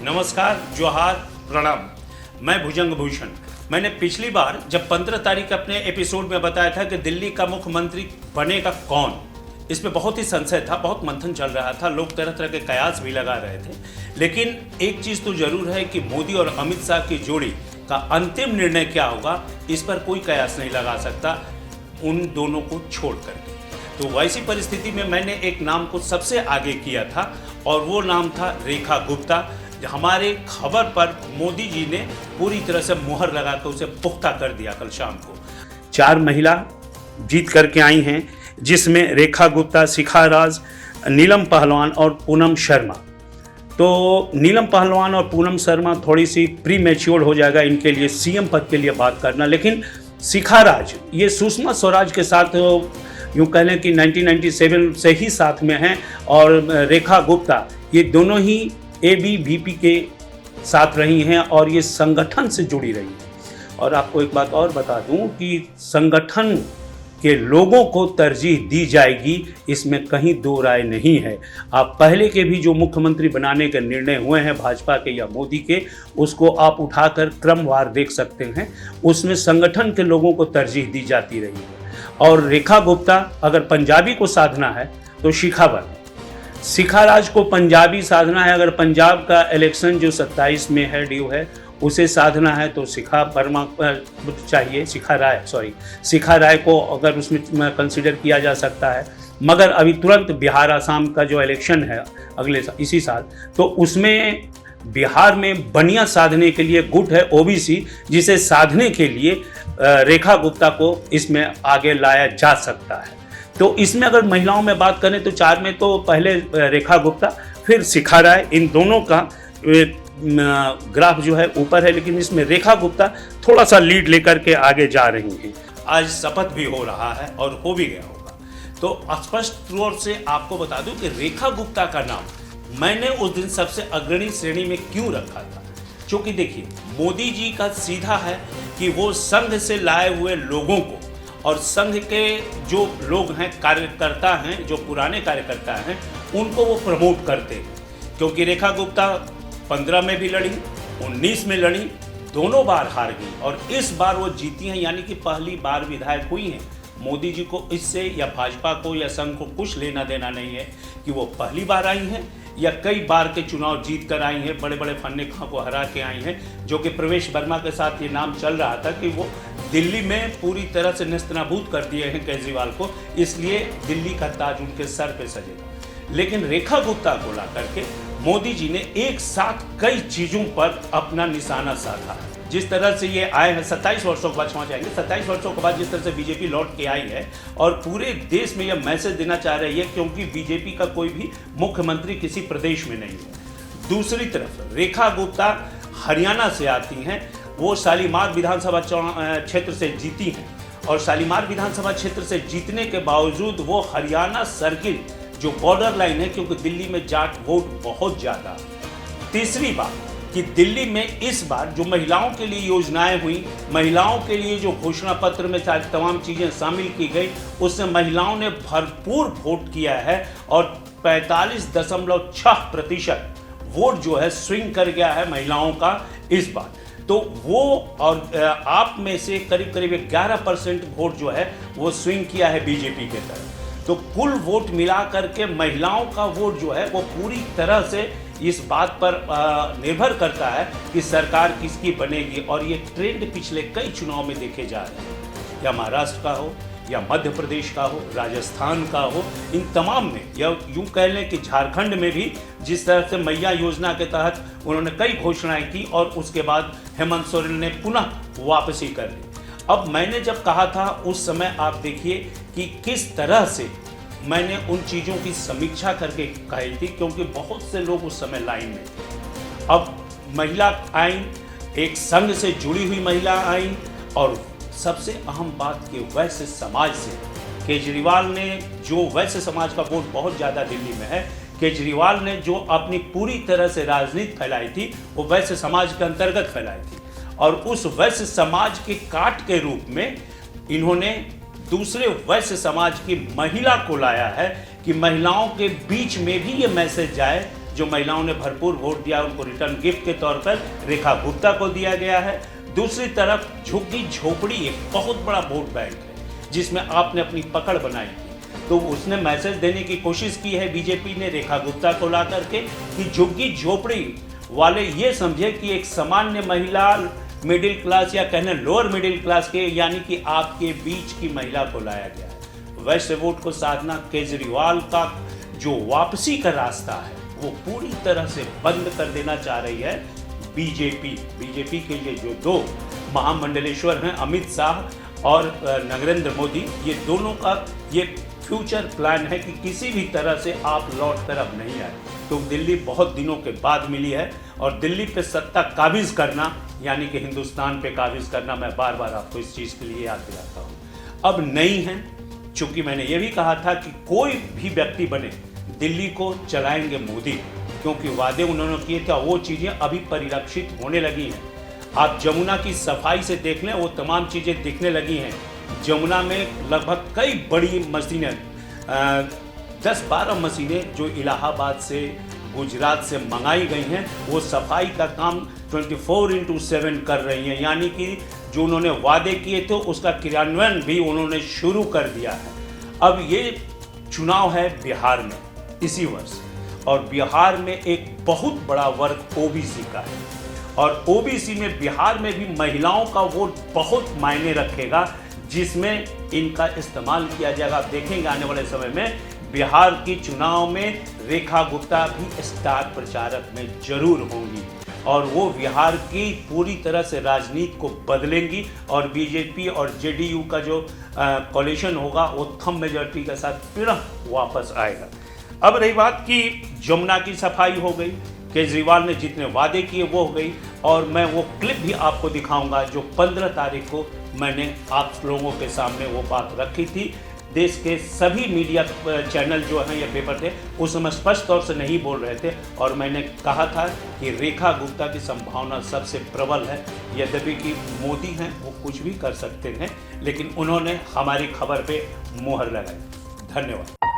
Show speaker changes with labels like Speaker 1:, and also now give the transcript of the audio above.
Speaker 1: नमस्कार, जोहार, प्रणाम। मैं भुजंग भूषण। मैंने पिछली बार जब 15 तारीख अपने एपिसोड में बताया था कि दिल्ली का मुख्यमंत्री बनेगा कौन, इसमें बहुत ही संशय था, बहुत मंथन चल रहा था, लोग तरह तरह के कयास भी लगा रहे थे। लेकिन एक चीज़ तो जरूर है कि मोदी और अमित शाह की जोड़ी का अंतिम निर्णय क्या होगा, इस पर कोई कयास नहीं लगा सकता उन दोनों को छोड़ करके। तो वैसी परिस्थिति में मैंने एक नाम को सबसे आगे किया था और वो नाम था रेखा गुप्ता। हमारे खबर पर मोदी जी ने पूरी तरह से मुहर लगाकर उसे पुख्ता कर दिया। कल शाम को 4 महिला जीत करके आई हैं, जिसमें रेखा गुप्ता, शिखा राज, नीलम पहलवान और पूनम शर्मा। तो नीलम पहलवान और पूनम शर्मा थोड़ी सी प्री मैच्योर हो जाएगा इनके लिए सीएम पद के लिए बात करना, लेकिन शिखा राज ये सुषमा स्वराज के साथ यूँ कह लें कि 1997 से ही साथ में हैं, और रेखा गुप्ता ये दोनों ही ABVP के साथ रही हैं और ये संगठन से जुड़ी रही हैं। और आपको एक बात और बता दूं कि संगठन के लोगों को तरजीह दी जाएगी, इसमें कहीं दो राय नहीं है। आप पहले के भी जो मुख्यमंत्री बनाने के निर्णय हुए हैं भाजपा के या मोदी के, उसको आप उठाकर क्रमवार देख सकते हैं, उसमें संगठन के लोगों को तरजीह दी जाती रही है। और रेखा गुप्ता अगर पंजाबी को साधना है तो शिखा राज को पंजाबी साधना है, अगर पंजाब का इलेक्शन जो 27 में है ड्यू है उसे साधना है तो शिखा राय को अगर उसमें कंसिडर किया जा सकता है। मगर अभी तुरंत बिहार आसाम का जो इलेक्शन है अगले इसी साल, तो उसमें बिहार में बनिया साधने के लिए गुट है OBC, जिसे साधने के लिए रेखा गुप्ता को इसमें आगे लाया जा सकता है। तो इसमें अगर महिलाओं में बात करें तो 4 में तो पहले रेखा गुप्ता, फिर शिखा राय, इन दोनों का ग्राफ जो है ऊपर है, लेकिन इसमें रेखा गुप्ता थोड़ा सा लीड लेकर के आगे जा रही हैं। आज शपथ भी हो रहा है और हो भी गया होगा। तो स्पष्ट तौर से आपको बता दूं कि रेखा गुप्ता का नाम मैंने उस दिन सबसे अग्रणी श्रेणी में क्यों रखा था, क्योंकि देखिए मोदी जी का सीधा है कि वो संघ से लाए हुए लोगों को और संघ के जो लोग हैं, कार्यकर्ता हैं, जो पुराने कार्यकर्ता हैं, उनको वो प्रमोट करते हैं। क्योंकि रेखा गुप्ता 15 में भी लड़ी, 19 में लड़ी, दोनों बार हार गई और इस बार वो जीती हैं, यानी कि पहली बार विधायक हुई हैं। मोदी जी को इससे या भाजपा को या संघ को कुछ लेना देना नहीं है कि वो पहली बार आई हैं या कई बार के चुनाव जीत कर आई हैं, बड़े बड़े फन्ने खां को हरा के आई हैं। जो कि प्रवेश वर्मा के साथ ये नाम चल रहा था कि वो दिल्ली में पूरी तरह से नेस्तनाबूद कर दिए हैं केजरीवाल को, इसलिए दिल्ली का ताज उनके सर पे सजेगा। लेकिन रेखा गुप्ता को ला करके मोदी जी ने एक साथ कई चीज़ों पर अपना निशाना साधा। जिस तरह से ये आए हैं 27 वर्षों के बाद क्षमा चाहेंगे, 27 वर्षों के बाद जिस तरह से बीजेपी लौट के आई है और पूरे देश में यह मैसेज देना चाह रही है, क्योंकि बीजेपी का कोई भी मुख्यमंत्री किसी प्रदेश में नहीं है। दूसरी तरफ रेखा गुप्ता हरियाणा से आती हैं, वो शालीमार विधानसभा क्षेत्र से जीती हैं और शालीमार विधानसभा क्षेत्र से जीतने के बावजूद वो हरियाणा सर्किल जो बॉर्डर लाइन है, क्योंकि दिल्ली में जाट वोट बहुत ज़्यादा। तीसरी बात कि दिल्ली में इस बार जो महिलाओं के लिए योजनाएं हुई, महिलाओं के लिए जो घोषणा पत्र में तमाम चीज़ें शामिल की गई, उससे महिलाओं ने भरपूर वोट किया है और 45.6% वोट जो है स्विंग कर गया है महिलाओं का इस बार। तो वो और आप में से करीब करीब 11% वोट जो है वो स्विंग किया है बीजेपी के तरफ। तो कुल वोट मिला करके महिलाओं का वोट जो है वो पूरी तरह से इस बात पर निर्भर करता है कि सरकार किसकी बनेगी। और ये ट्रेंड पिछले कई चुनाव में देखे जा रहे हैं, या महाराष्ट्र का हो या मध्य प्रदेश का हो, राजस्थान का हो, इन तमाम में, या यूँ कह लें कि झारखंड में भी जिस तरह से मैया योजना के तहत उन्होंने कई घोषणाएं की और उसके बाद हेमंत सोरेन ने पुनः वापसी कर ली। अब मैंने जब कहा था उस समय आप देखिए कि किस तरह से मैंने उन चीज़ों की समीक्षा करके कही थी, क्योंकि बहुत से लोग उस समय लाइन में थे। अब महिला आई, एक संघ से जुड़ी हुई महिला आई, और सबसे अहम बात कि वैश्य समाज से केजरीवाल ने जो वैश्य समाज का वोट बहुत ज़्यादा दिल्ली में है, केजरीवाल ने जो अपनी पूरी तरह से राजनीति फैलाई थी वो वैश्य समाज के अंतर्गत फैलाई थी। और उस वैश्य समाज के काट के रूप में इन्होंने दूसरे वैश्य समाज की महिला को लाया है कि महिलाओं के बीच में भी ये मैसेज जाए जो महिलाओं ने भरपूर वोट दिया उनको रिटर्न गिफ्ट के तौर पर रेखा गुप्ता को दिया गया है। दूसरी तरफ झुग्गी झोपड़ी एक बहुत बड़ा वोट बैंक है जिसमें आपने अपनी पकड़ बनाई थी, तो उसने मैसेज देने की कोशिश की है बीजेपी ने रेखा गुप्ता को ला करके कि झुग्गी झोपड़ी वाले ये समझे कि एक सामान्य महिला, मिडिल क्लास या कहने लोअर मिडिल क्लास के यानी कि आपके बीच की महिला को लाया गया है। वैसे वोट को साधना केजरीवाल का जो वापसी का रास्ता है वो पूरी तरह से बंद कर देना चाह रही है बीजेपी के लिए जो दो महामंडलेश्वर हैं अमित शाह और नरेंद्र मोदी, ये दोनों का ये फ्यूचर प्लान है कि किसी भी तरह से आप लौट कर अब नहीं आए। तो दिल्ली बहुत दिनों के बाद मिली है और दिल्ली पे सत्ता काबिज करना यानी कि हिंदुस्तान पे काबिज करना, मैं बार बार आपको इस चीज़ के लिए याद दिलाता हूँ, अब नहीं है। चूँकि मैंने ये भी कहा था कि कोई भी व्यक्ति बने दिल्ली को चलाएंगे मोदी, क्योंकि वादे उन्होंने किए थे वो चीज़ें अभी परिलक्षित होने लगी हैं। आप जमुना की सफाई से देख लें, वो तमाम चीज़ें दिखने लगी हैं। जमुना में लगभग कई बड़ी मशीनें 10-12 मशीनें जो इलाहाबाद से गुजरात से मंगाई गई हैं वो सफाई का काम 24/7 कर रही हैं, यानी कि जो उन्होंने वादे किए थे उसका क्रियान्वयन भी उन्होंने शुरू कर दिया है। अब ये चुनाव है बिहार में इसी वर्ष और बिहार में एक बहुत बड़ा वर्ग ओबीसी का है और ओबीसी में बिहार में भी महिलाओं का वोट बहुत मायने रखेगा जिसमें इनका इस्तेमाल किया जाएगा। आप देखेंगे आने वाले समय में बिहार की चुनाव में रेखा गुप्ता भी स्टार प्रचारक में जरूर होंगी और वो बिहार की पूरी तरह से राजनीति को बदलेंगी और बीजेपी और जेडीयू का जो कोalition होगा वो थंब मेजॉरिटी के साथ फिर वापस आएगा। अब रही बात कि जमुना की सफाई हो गई, केजरीवाल ने जितने वादे किए वो हो गई और मैं वो क्लिप भी आपको दिखाऊंगा जो 15 तारीख को मैंने आप लोगों के सामने वो बात रखी थी। देश के सभी मीडिया चैनल जो हैं या पेपर थे उस समय स्पष्ट तौर से नहीं बोल रहे थे और मैंने कहा था कि रेखा गुप्ता की संभावना सबसे प्रबल है। यद्यपि कि मोदी हैं वो कुछ भी कर सकते हैं, लेकिन उन्होंने हमारी खबर पे मुहर लगाई। धन्यवाद।